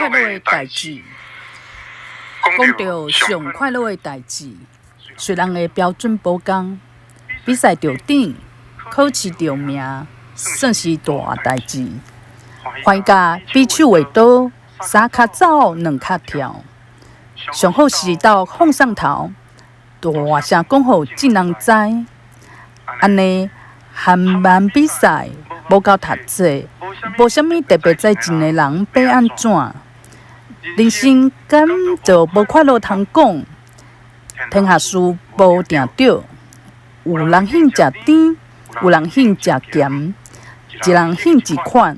快乐的代志，讲到上快乐的代志，虽人的标准无同，比赛着顶，考试着名，算是大代志。欢喜甲比手画刀，三脚走，两脚跳，上好是到放上头，大声讲互众人知。安尼韩漫比赛无够读册，无啥物特别才情的人要安怎？人生敢就无快乐通讲？天下事无定着，有人肯食甜，有人肯食咸，一人肯一款。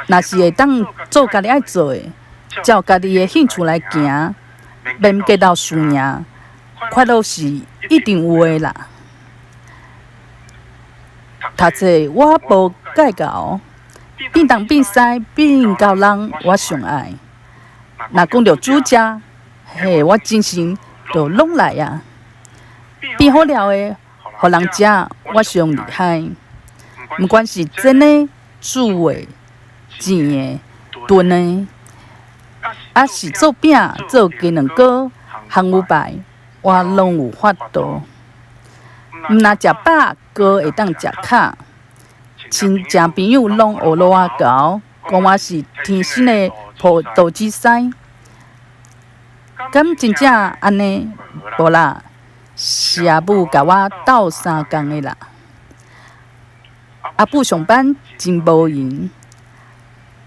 若是会当做家己爱做的，照家己的兴趣来行，免计较输赢，快乐是一定有的啦。读册我无计较，变动比赛变到人我上爱。若讲到煮食，嘿，我精神就拢来啊。变好料的，互人食，我上厉害。毋管是蒸的、煮的、煎的、炖的，还是做饼、做鸡卵糕、烘牛排，我拢有法度。毋若食饱，阁会当食卡。亲情朋友拢学落我交，讲我是天生的葡萄籽师。敢真正安尼？无啦，是阿母甲我斗相共的啦。阿母上班真无闲，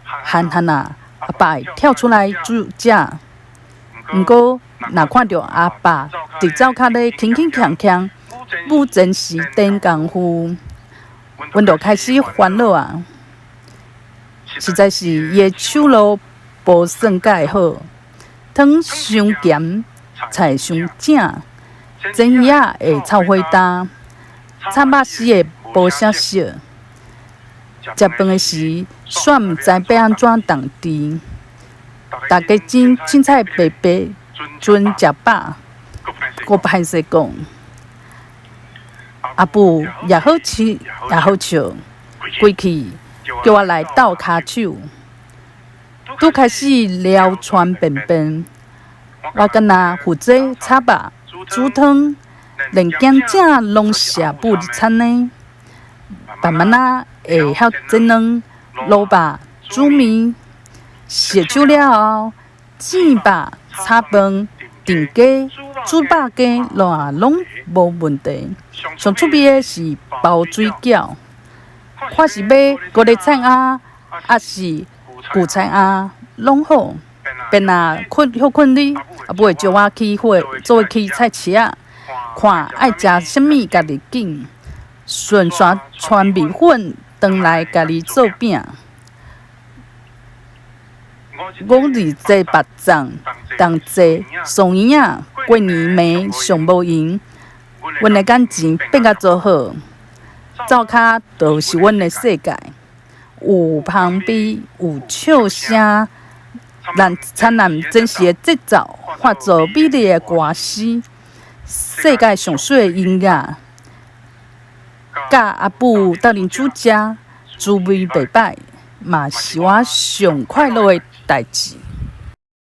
憨憨啊，阿爸会跳出来煮食。毋过，若看到阿爸伫灶骹咧轻轻锵锵，不真时等功夫，阮就开始烦恼啊！实在是伊的手路无算介好，汤伤咸，菜伤正，蒸鱼仔会臭火焦，炒肉丝会无啥熟。食饭的时，煞毋知要安怎动治。大家真凊彩白白准食饱，阁歹势讲。阿母也好吃也好笑，规气叫我来斗骹手，拄开始撩传便便，我敢若负责炒肉、煮汤，连咸正拢是阿母日餐呢。慢慢啊会晓蒸卵、卤肉、煮面，烧酒了后，煎肉、炒饭、炖鸡、煮肉鸡，拢无问题。上趣味的是包水饺，看是要高丽菜鸭，还是韭菜鸭，拢好。便若休困哩，阿母会招我去做去菜市仔，看爱食啥物，家己拣，顺续传米粉，回来家己做饼。五日节目粽，同齐松圆仔，过年暝上无闲。阮的感情变甲做好，灶骹就是阮的世界，有香味，有笑声，灿烂真实的节奏，化作美丽的歌诗，世界上水的音乐。甲阿母斗阵煮食，滋味袂歹，嘛是我上快乐的代志。